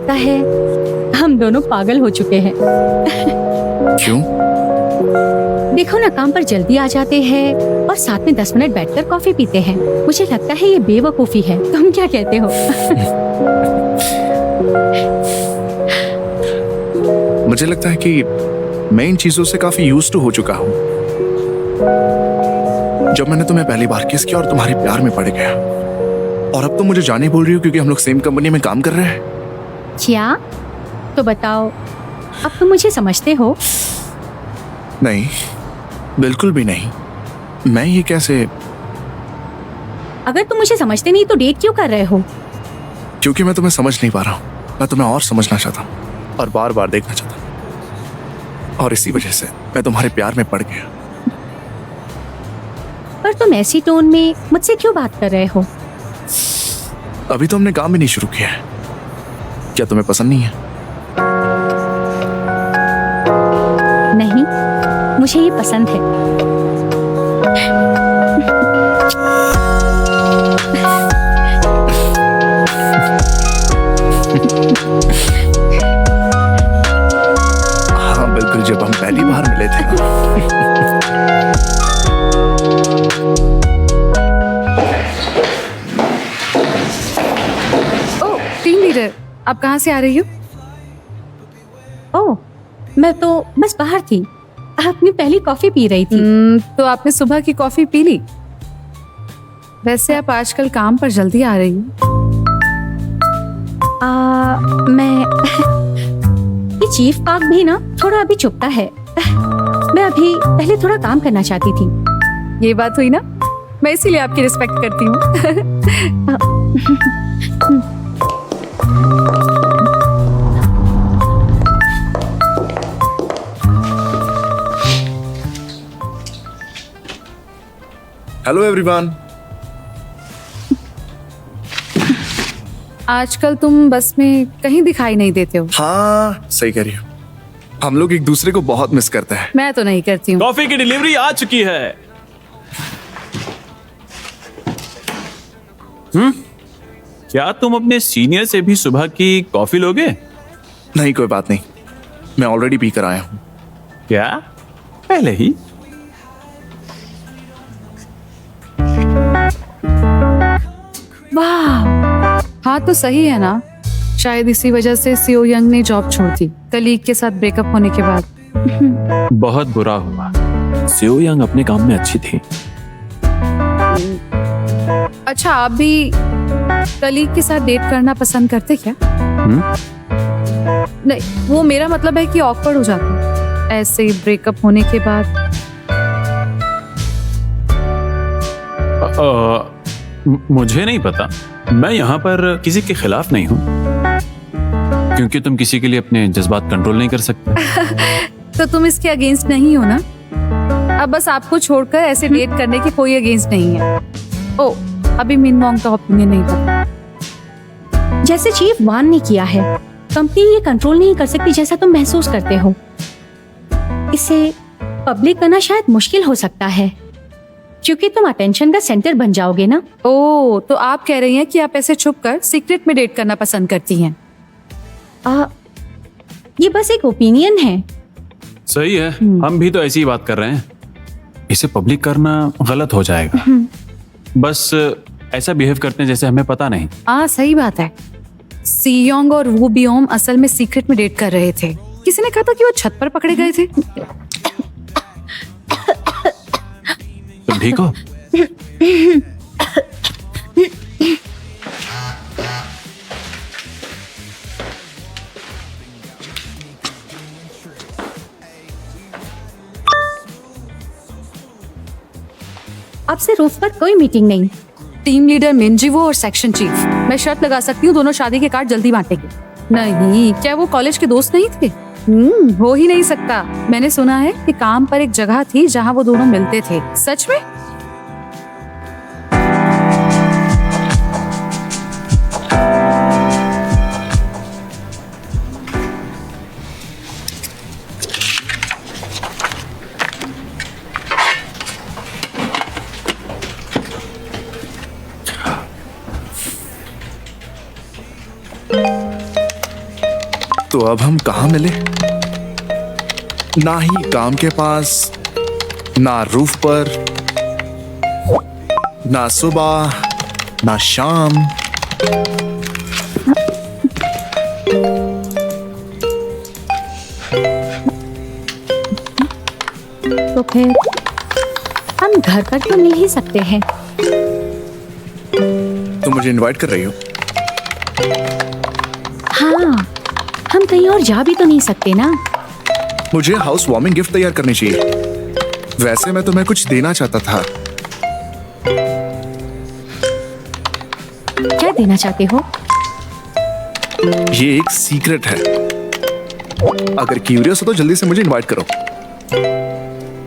लगता है हम दोनों पागल हो चुके हैं। क्यों? देखो ना, काम पर जल्दी आ जाते हैं और साथ में 10 मिनट बैठकर कॉफी पीते हैं। मुझे लगता है ये बेवकूफी है। तुम क्या कहते हो? मुझे लगता है कि मैं इन चीजों से काफी यूज्ड टू हो चुका हूँ। जब मैंने तुम्हें पहली बार किस किया और तुम्हारे प्यार में पड़ गया, और अब तुम मुझे जाने बोल रही हो क्योंकि हम लोग सेम कंपनी में काम कर रहे हैं। क्या? तो बताओ, अब तुम मुझे समझते हो? नहीं, बिल्कुल भी नहीं। मैं ये कैसे? अगर तुम मुझे समझते नहीं तो डेट क्यों कर रहे हो? क्योंकि मैं तुम्हें समझ नहीं पा रहा हूँ। मैं तुम्हें और समझना चाहता हूँ और बार बार देखना चाहता हूँ, और इसी वजह से मैं तुम्हारे प्यार में पड़ गया। पर तुम ऐसी टोन में मुझसे क्यों बात कर रहे हो? अभी तो हमने काम भी नहीं शुरू किया है। क्या तुम्हें पसंद नहीं है? नहीं, मुझे ये पसंद है। हाँ बिल्कुल, जब हम पहली बार मिले थे ना। ओह, टीम लीडर, आप कहाँ से आ रही हो? ओह, मैं तो बस बाहर थी, अपनी पहली कॉफी पी रही थी। तो आपने सुबह की कॉफी पी ली? वैसे आप आजकल काम पर जल्दी आ रही हो। मैं ये चीफ पार्क भी ना थोड़ा अभी चुपता है। मैं अभी पहले थोड़ा काम करना चाहती थी। ये बात हुई ना, मैं इसीलिए आपकी रिस्पेक्ट करती हूँ। Hello everyone. आजकल तुम बस में कहीं दिखाई नहीं देते हो। हाँ सही कह रही हो, हम लोग एक दूसरे को बहुत मिस करते हैं। मैं तो नहीं करती हूँ। कॉफी की डिलीवरी आ चुकी है। क्या तुम अपने सीनियर से भी सुबह की कॉफी लोगे? नहीं कोई बात नहीं, मैं ऑलरेडी पी कर आया हूँ। क्या पहले ही? वाह, हाँ तो सही है ना। शायद इसी वजह से सीओ यंग ने जॉब छोड़ दी, कलीग के साथ ब्रेकअप होने के बाद। बहुत बुरा हुआ। सियो यंग अपने काम में अच्छी थी। अच्छा, आप भी कलीग के साथ डेट करना पसंद करते क्या? नहीं, वो मेरा मतलब है कि ऑकवर्ड हो जाता ऐसे ब्रेकअप होने के बाद। मुझे नहीं पता, मैं यहाँ पर किसी के खिलाफ नहीं हूँ, क्योंकि तुम किसी के लिए अपने जज्बात कंट्रोल नहीं कर सकते। तो तुम इसके अगेंस्ट नहीं हो ना? अब बस आपको छोड़कर ऐसे डेट करने की कोई अगेंस्ट नहीं है। ओ, अभी मिनमोंग का ओपिनियन नहीं पता। जैसे चीफ वान ने किया है, कंपनी ये कंट्रोल नहीं कर सकती जैसा तुम महसूस करते हो। इसे पब्लिक करना शायद मुश्किल हो सकता है, क्योंकि तुम अटेंशन का सेंटर बन जाओगे ना। ओ, तो आप कह रही हैं कि आप ऐसे छुप कर सीक्रेट में डेट करना पसंद करती हैं? ये बस एक ओपिनियन है। सही है, हम भी तो ऐसी ही बात कर रहे हैं। इसे पब्लिक करना गलत हो जाएगा। बस ऐसा बिहेव करते हैं जैसे हमें पता नहीं। सही बात है। सीयोंग और वू बियोम असल में सीक्रेट में डेट कर रहे थे। किसी ने कहा था कि वो छत पर पकड़े गए थे। तुम ठीक हो? अब से रूफ पर कोई मीटिंग नहीं। टीम लीडर मिनजीवो और सेक्शन चीफ, मैं शर्त लगा सकती हूँ दोनों शादी के कार्ड जल्दी बांटेंगे। नहीं, क्या वो कॉलेज के दोस्त नहीं थे? हो ही नहीं सकता। मैंने सुना है कि काम पर एक जगह थी जहाँ वो दोनों मिलते थे। सच में? तो अब हम कहाँ मिले? ना ही काम के पास, ना रूफ पर, ना सुबह, ना शाम। तो फिर हम घर पर तो मिल ही सकते हैं। तुम मुझे इनवाइट कर रही हो? हाँ, हम कहीं और जा भी तो नहीं सकते ना। मुझे हाउस वार्मिंग गिफ्ट तैयार करनी चाहिए। वैसे मैं तुम्हें कुछ देना चाहता था। क्या देना चाहते हो? ये एक सीक्रेट है। अगर क्यूरियस हो तो जल्दी से मुझे इनवाइट करो।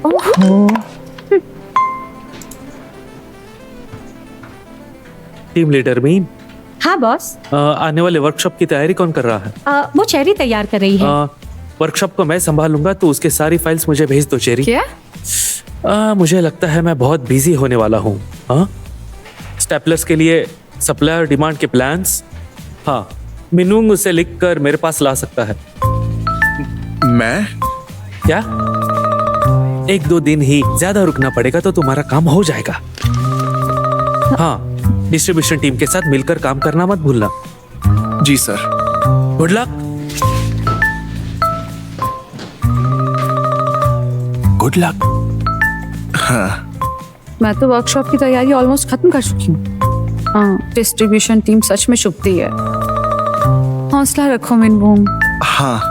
ओहो, टीम लीडर मीन, हाँ बॉस। आने वाले वर्कशॉप की तैयारी कौन कर रहा है? वो चेरी तैयार कर रही है। वर्कशॉप को मैं संभालूंगा, तो उसके सारी फाइल्स मुझे भेज दो चेरी। क्या? मुझे लगता है मैं बहुत बिजी होने वाला हूँ। हाँ, स्टेपलर्स के लिए सप्लायर डिमांड के प्लान्स, हाँ, मिनूंग उसे लिख कर मेरे पास ला सकता है। मैं? क्या? 1-2 दिन ही ज्यादा रुकना पड़ेगा तो तुम्हारा काम हो जाएगा। हाँ, डिस्ट्रीब्यूशन टीम के साथ मिलकर काम करना मत भूलना। जी sir. Good luck. Good luck. हाँ, मैं तो वर्कशॉप की तैयारी ऑलमोस्ट खत्म कर चुकी हूँ। हाँ, डिस्ट्रीब्यूशन टीम सच में चुभती है। हौसला रखो मिनबूम। हाँ।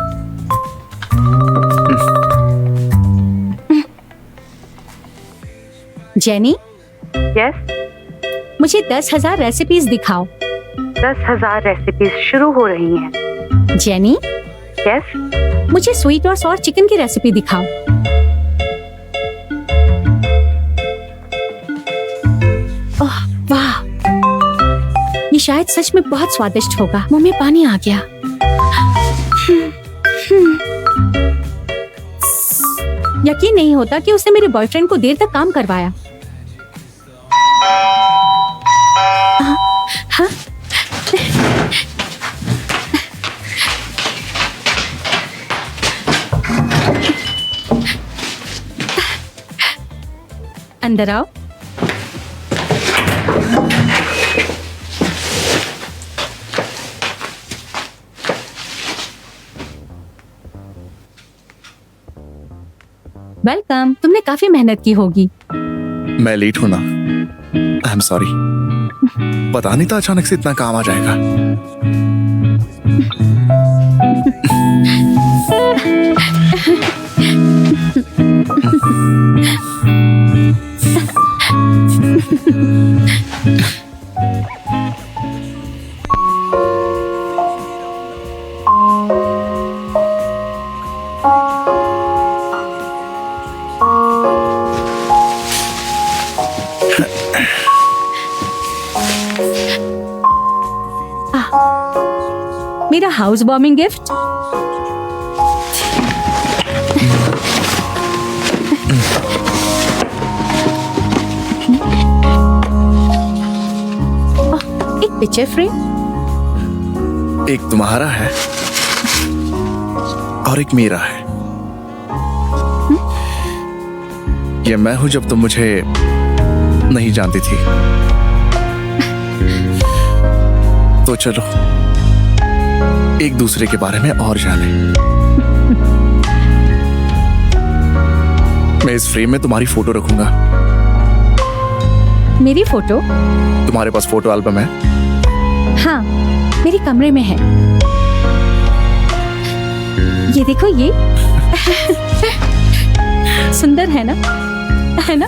जेनी, यस, मुझे 10,000 रेसिपीज दिखाओ। 10,000 रेसिपीज शुरू हो रही हैं। जेनी, यस, मुझे स्वीट और सॉर चिकन की रेसिपी दिखाओ। ओह वाह, ये शायद सच में बहुत स्वादिष्ट होगा। मुंह में पानी आ गया। यकीन नहीं होता कि उसने मेरे बॉयफ्रेंड को देर तक काम करवाया। हाँ? अंदर आओ। वेलकम। तुमने काफी मेहनत की होगी। मैं लेट हूं ना, आई एम सॉरी। पता नहीं था अचानक से इतना काम आ जाएगा। मेरा हाउस वार्मिंग गिफ्ट। एक पिक्चर फ्रेम। एक तुम्हारा है और एक मेरा है। ये मैं हूं जब तुम मुझे नहीं जानती थी। तो चलो एक दूसरे के बारे में और जाने। मैं इस फ्रेम में तुम्हारी फोटो रखूंगा। मेरी फोटो? तुम्हारे पास फोटो एल्बम है? हाँ, मेरे कमरे में है। ये देखो, ये सुंदर है ना? है ना?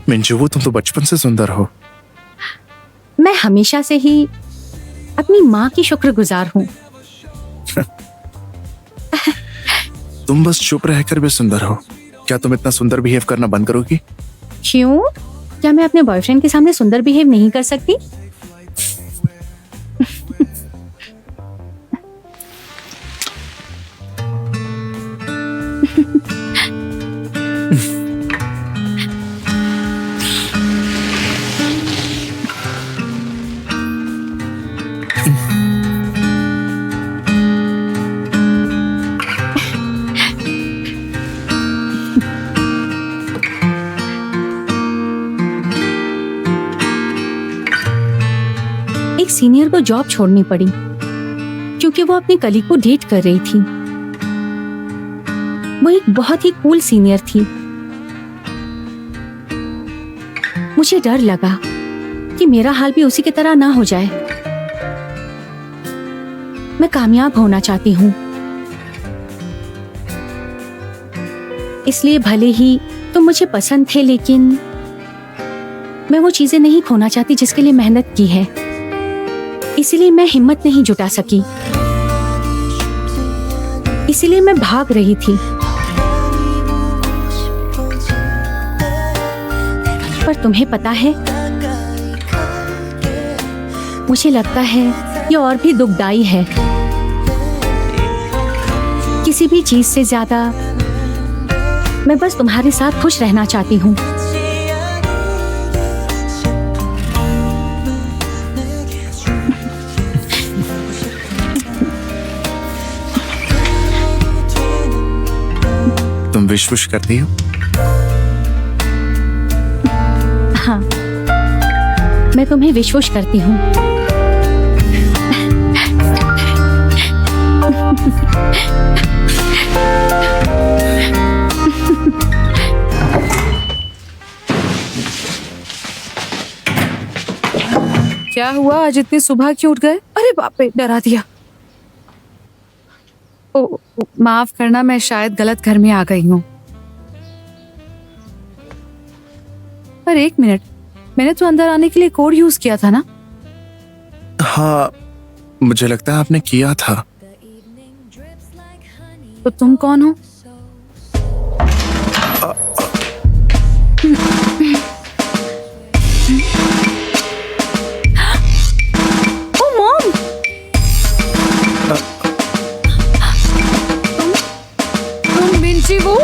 मिंजू, तुम तो बचपन से सुंदर हो। मैं हमेशा से ही अपनी माँ की शुक्रगुजार हूँ। तुम बस चुप रहकर भी सुंदर हो। क्या तुम इतना सुंदर बिहेव करना बंद करोगी? क्यों? क्या मैं अपने बॉयफ्रेंड के सामने सुंदर बिहेव नहीं कर सकती? सीनियर को जॉब छोड़नी पड़ी क्योंकि वो अपनी कलीग को डेट कर रही थी। वो एक बहुत ही कूल सीनियर थी। मुझे डर लगा कि मेरा हाल भी उसी की तरह ना हो जाए। मैं कामयाब होना चाहती हूँ, इसलिए भले ही तुम मुझे पसंद थे, लेकिन मैं वो चीजें नहीं खोना चाहती जिसके लिए मेहनत की है। इसीलिए मैं हिम्मत नहीं जुटा सकी, इसीलिए मैं भाग रही थी। पर तुम्हें पता है, मुझे लगता है ये और भी दुखदाई है। किसी भी चीज से ज्यादा मैं बस तुम्हारे साथ खुश रहना चाहती हूँ। तुम विश करती हो? हाँ, मैं तुम्हें विश्वास करती हूँ। क्या हुआ, आज इतनी सुबह क्यों उठ गए? अरे बाप रे, डरा दिया। ओ, माफ करना, मैं शायद गलत घर में आ गई हूँ। पर एक मिनट, मैंने तो अंदर आने के लिए कोड यूज किया था ना? हाँ, मुझे लगता है आपने किया था। तो तुम कौन हो? ओ मॉम! तुम मिंची वो?